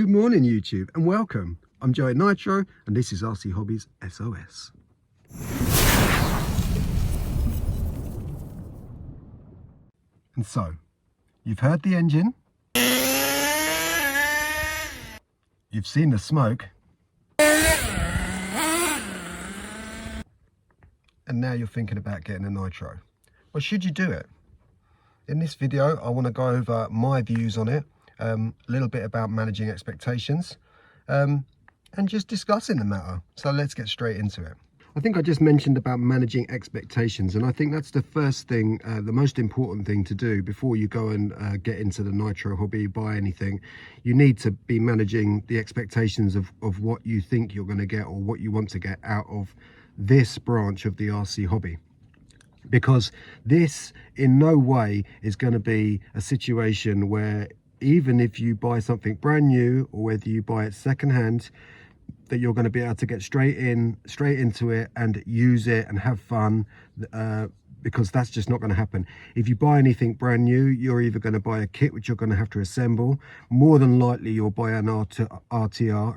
Good morning YouTube and welcome. I'm Joey Nitro and this is RC Hobbies SOS. And so, you've heard the engine, you've seen the smoke, and now you're thinking about getting a nitro. Well, should you do it? In this video I want to go over my views on it, a little bit about managing expectations, and just discussing the matter. So let's get straight into it. I think I just mentioned about managing expectations, and I think that's the first thing, the most important thing to do before you go and get into the nitro hobby, buy anything. You need to be managing the expectations of what you think you're going to get or what you want to get out of this branch of the RC hobby. Because this in no way is going to be a situation where even if you buy something brand new or whether you buy it secondhand, that you're going to be able to get straight into it and use it and have fun, because that's just not going to happen. If you buy anything brand new, you're either going to buy a kit which you're going to have to assemble. More than likely you'll buy an RTR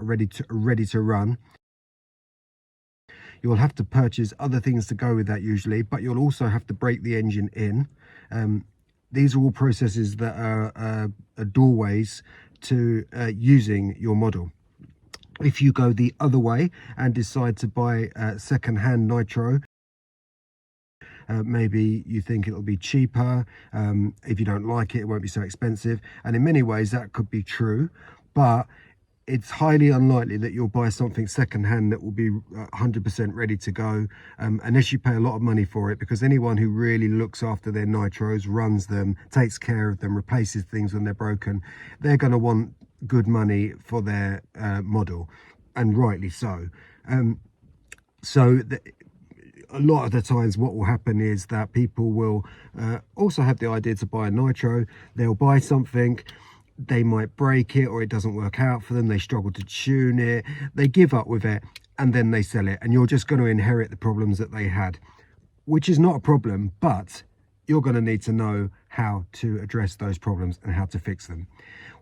ready to run. You'll have to purchase other things to go with that usually, but you'll also have to break the engine in. These are all processes that are doorways to using your model. If you go the other way and decide to buy second-hand nitro, maybe you think it'll be cheaper. If you don't like it, it won't be so expensive. And in many ways that could be true, but it's highly unlikely that you'll buy something secondhand that will be 100% ready to go, unless you pay a lot of money for it, because anyone who really looks after their nitros, runs them, takes care of them, replaces things when they're broken, they're going to want good money for their model, and rightly so. A lot of the times what will happen is that people will also have the idea to buy a nitro. They'll buy something, they might break it or it doesn't work out for them, they struggle to tune it, they give up with it, and then they sell it, and you're just going to inherit the problems that they had, which is not a problem, but you're going to need to know how to address those problems and how to fix them.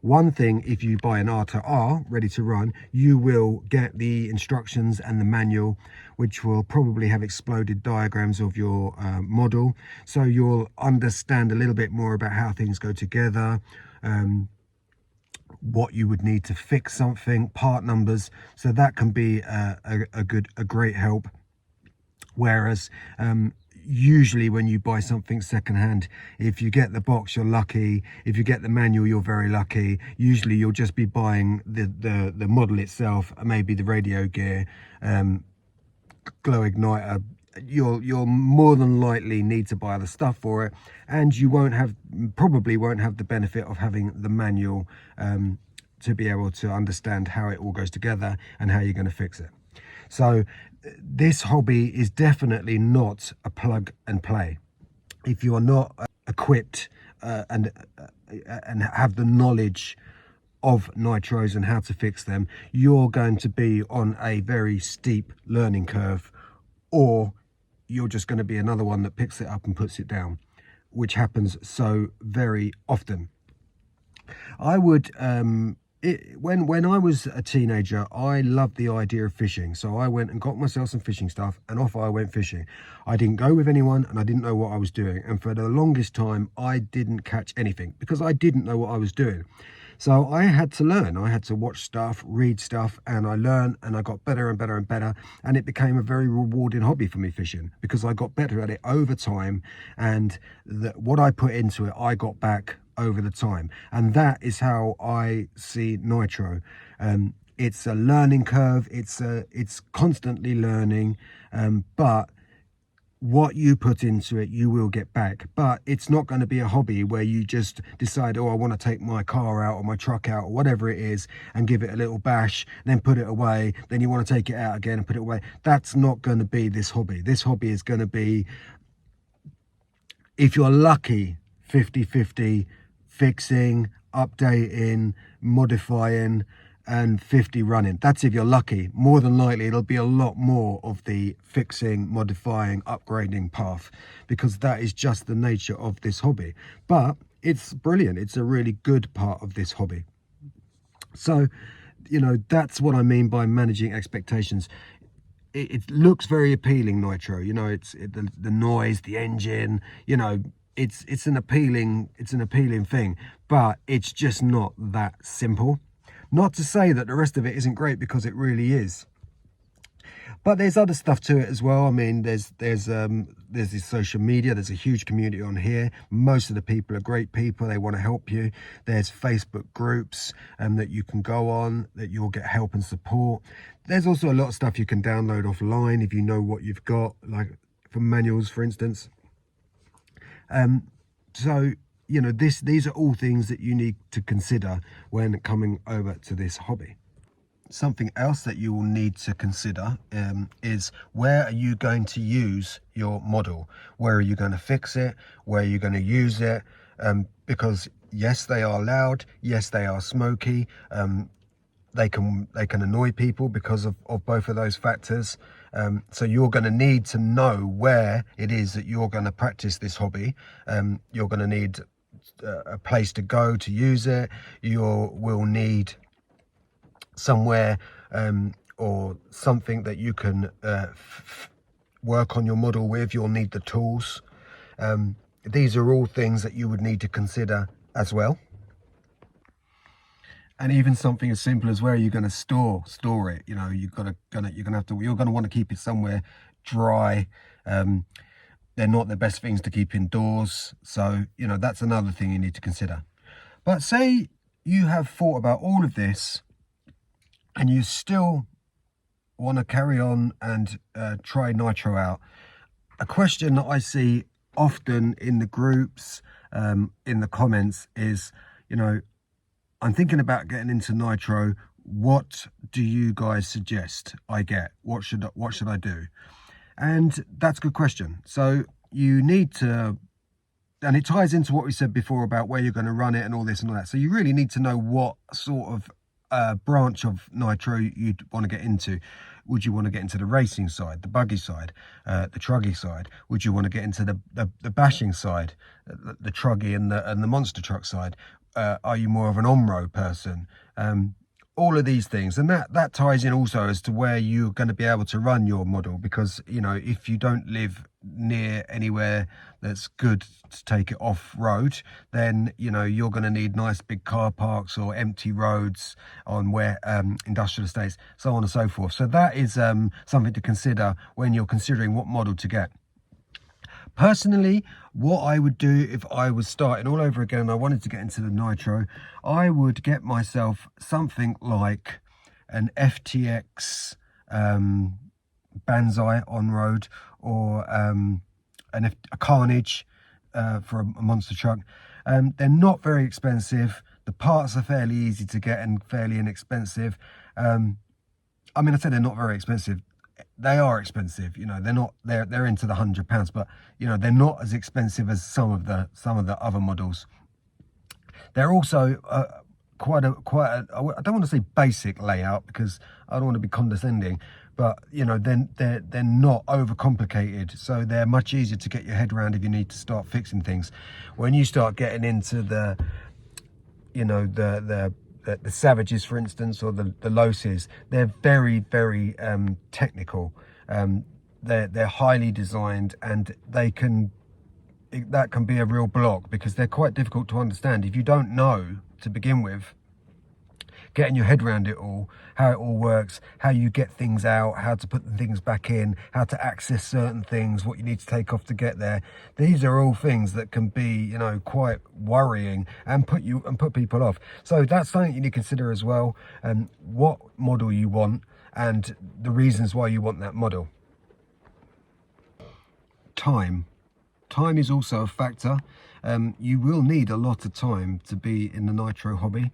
One thing, if you buy an R2R ready to run, you will get the instructions and the manual, which will probably have exploded diagrams of your model, so you'll understand a little bit more about how things go together, what you would need to fix something, part numbers, so that can be a great help. Whereas usually when you buy something secondhand, if you get the box, you're lucky. If you get the manual, you're very lucky. Usually you'll just be buying the model itself, maybe the radio gear, glow igniter. You'll more than likely need to buy the stuff for it, and you probably won't have the benefit of having the manual to be able to understand how it all goes together and how you're going to fix it. So this hobby is definitely not a plug and play. If you are not equipped and have the knowledge of nitros and how to fix them, you're going to be on a very steep learning curve, or you're just going to be another one that picks it up and puts it down, which happens so very often. I would when I was a teenager, I loved the idea of fishing, so I went and got myself some fishing stuff and off I went fishing. I didn't go with anyone and I didn't know what I was doing, and for the longest time I didn't catch anything because I didn't know what I was doing. So I had to learn. I had to watch stuff, read stuff, and I learned, and I got better and better and better, and it became a very rewarding hobby for me, fishing, because I got better at it over time, and what I put into it I got back over the time. And that is how I see nitro. It's a learning curve, it's constantly learning, but what you put into it you will get back. But it's not going to be a hobby where you just decide, oh, I want to take my car out or my truck out or whatever it is and give it a little bash, then put it away, then you want to take it out again and put it away. That's not going to be this hobby. This hobby is going to be, if you're lucky, 50-50 fixing, updating, modifying, and 50 running. That's if you're lucky. More than likely it'll be a lot more of the fixing, modifying, upgrading path, because that is just the nature of this hobby. But it's brilliant. It's a really good part of this hobby. So, you know, that's what I mean by managing expectations. It looks very appealing, Nitro. You know, the noise, the engine. You know, it's an appealing thing, but it's just not that simple. Not to say that the rest of it isn't great, because it really is. But there's other stuff to it as well. I mean, there's this social media. There's a huge community on here. Most of the people are great people. They want to help you. There's Facebook groups that you can go on, that you'll get help and support. There's also a lot of stuff you can download offline if you know what you've got, like from manuals, for instance. So, you know, these are all things that you need to consider when coming over to this hobby. Something else that you will need to consider is, where are you going to use your model? Where are you going to fix it? Where are you going to use it? Because yes, they are loud. Yes, they are smoky. They can annoy people because of both of those factors. So you're going to need to know where it is that you're going to practice this hobby. You're going to need a place to go to use it. You will need somewhere or something that you can work on your model with. You'll need the tools. These are all things that you would need to consider as well. And even something as simple as, where are you going to store it? You know, you're gonna want to keep it somewhere dry. They're not the best things to keep indoors, so you know, that's another thing you need to consider. But say you have thought about all of this and you still want to carry on and try Nitro out. A question that I see often in the groups, in the comments, is, you know, I'm thinking about getting into Nitro. What do you guys suggest I get? What should I do? And that's a good question. So you need to, and it ties into what we said before about where you're going to run it and all this and all that. So you really need to know what sort of branch of Nitro you'd want to get into. Would you want to get into the racing side, the buggy side, the truggy side? Would you want to get into the bashing side, the truggy and the monster truck side? Are you more of an on-road person? All of these things, and that ties in also as to where you're going to be able to run your model, because you know, if you don't live near anywhere that's good to take it off road, then you know, you're going to need nice big car parks or empty roads on where industrial estates, so on and so forth. So that is something to consider when you're considering what model to get. Personally, what I would do if I was starting all over again and I wanted to get into the Nitro, I would get myself something like an FTX Banzai on-road, or a Carnage for a monster truck. They're not very expensive. The parts are fairly easy to get and fairly inexpensive. I mean, I said they're not very expensive. They are expensive, you know. They're into the £100, but you know, they're not as expensive as some of the other models. They're also quite a I don't want to say basic layout, because I don't want to be condescending, but you know, they're not overcomplicated, so they're much easier to get your head around if you need to start fixing things. When you start getting into the, you know, the Savages, for instance, or the Loses, they're very technical. They're highly designed, and that can be a real block, because they're quite difficult to understand if you don't know to begin with. Getting your head around it all, how it all works, how you get things out, how to put the things back in, how to access certain things, what you need to take off to get there. These are all things that can be, you know, quite worrying and put people off. So that's something you need to consider as well, what model you want and the reasons why you want that model. Time is also a factor. You will need a lot of time to be in the Nitro hobby,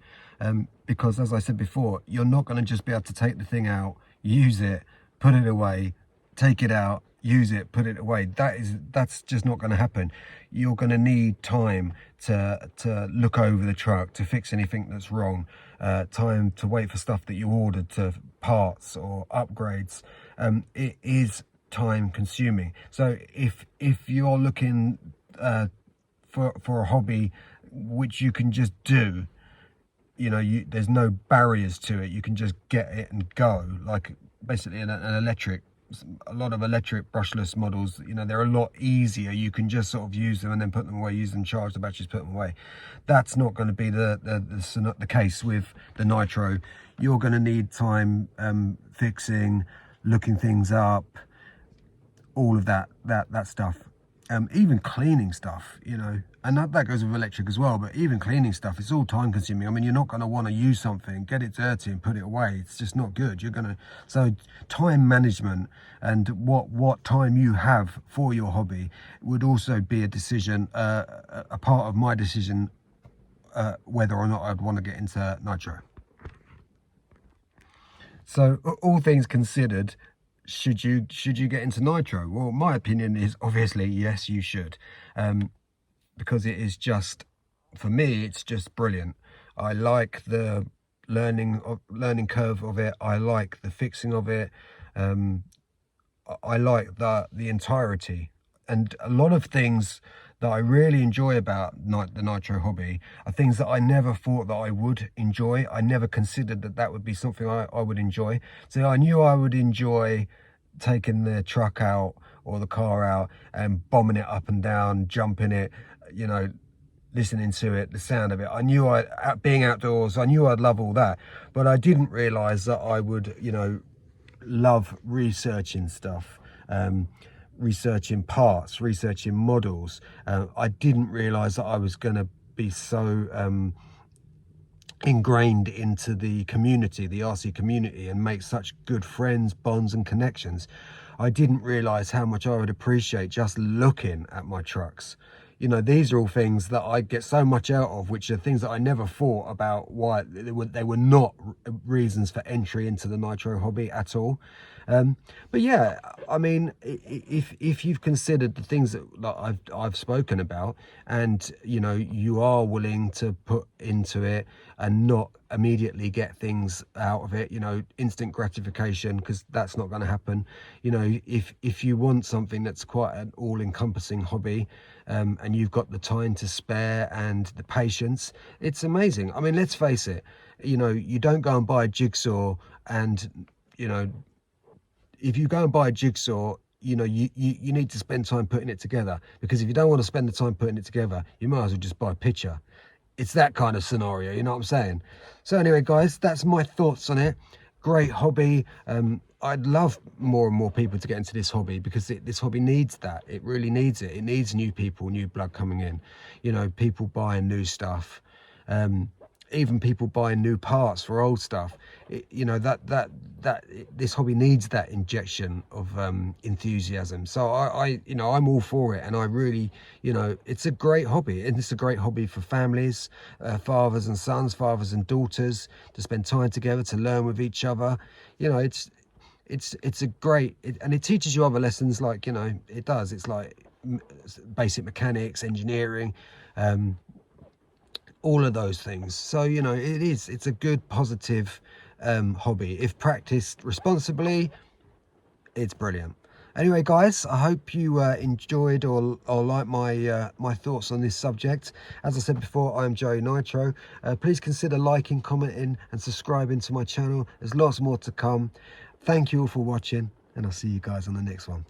because as I said before, you're not going to just be able to take the thing out, use it, put it away, take it out, use it, put it away. That's just not going to happen. You're going to need time to look over the truck, to fix anything that's wrong, time to wait for stuff that you ordered, to parts or upgrades. It is time consuming. So if you're looking for a hobby which you can just do, you know, there's no barriers to it. You can just get it and go. Like basically an electric, a lot of electric brushless models, you know, they're a lot easier. You can just sort of use them and then put them away, use them, charge the batteries, put them away. That's not going to be the case with the Nitro. You're going to need time fixing, looking things up, all of that stuff. Even cleaning stuff, you know, and that goes with electric as well, but even cleaning stuff, it's all time consuming. I mean, you're not going to want to use something, get it dirty and put it away. It's just not good. So time management and what time you have for your hobby would also be a decision, a part of my decision, whether or not I'd want to get into Nitro. So all things considered, should you get into Nitro? Well, my opinion is obviously yes, you should, because it is just, for me, it's just brilliant. I like the learning curve of it. I like the fixing of it. I like the entirety, and a lot of things that I really enjoy about the Nitro hobby are things that I never thought that I would enjoy. I never considered that would be something I would enjoy. So I knew I would enjoy taking the truck out or the car out and bombing it up and down, jumping it, you know, listening to it, the sound of it. I knew being outdoors, I knew I'd love all that, but I didn't realize that I would, you know, love researching stuff, researching parts, researching models. I didn't realize that I was going to be so ingrained into the community, the RC community, and make such good friends, bonds and connections. I didn't realize how much I would appreciate just looking at my trucks. You know, these are all things that I get so much out of, which are things that I never thought about why they were not reasons for entry into the Nitro hobby at all. But yeah, I mean, if you've considered the things that I've spoken about, and you know, you are willing to put into it and not immediately get things out of it, you know, instant gratification, because that's not going to happen. You know, if you want something that's quite an all-encompassing hobby, and you've got the time to spare and the patience, it's amazing. I mean, let's face it, you know, you don't go and buy a jigsaw, and you know, if you go and buy a jigsaw, you know, you need to spend time putting it together, because if you don't want to spend the time putting it together, you might as well just buy a picture. It's that kind of scenario, you know what I'm saying? So anyway, guys, that's my thoughts on it. Great hobby. I'd love more and more people to get into this hobby, because this hobby needs that. It really needs it. It needs new people, new blood coming in. You know, people buying new stuff. Even people buying new parts for old stuff. You know, this hobby needs that injection of enthusiasm. So I you know, I'm all for it, and I really, you know, it's a great hobby, and it's a great hobby for families, fathers and sons, fathers and daughters, to spend time together, to learn with each other. You know, it's a great, and it teaches you other lessons, like, you know, it does. It's like basic mechanics, engineering, all of those things. So, you know, it's a good, positive hobby. If practiced responsibly, it's brilliant. Anyway, guys, I hope you enjoyed or like my thoughts on this subject. As I said before, I'm Joey Nitro. Please consider liking, commenting and subscribing to my channel. There's lots more to come. Thank you all for watching, and I'll see you guys on the next one.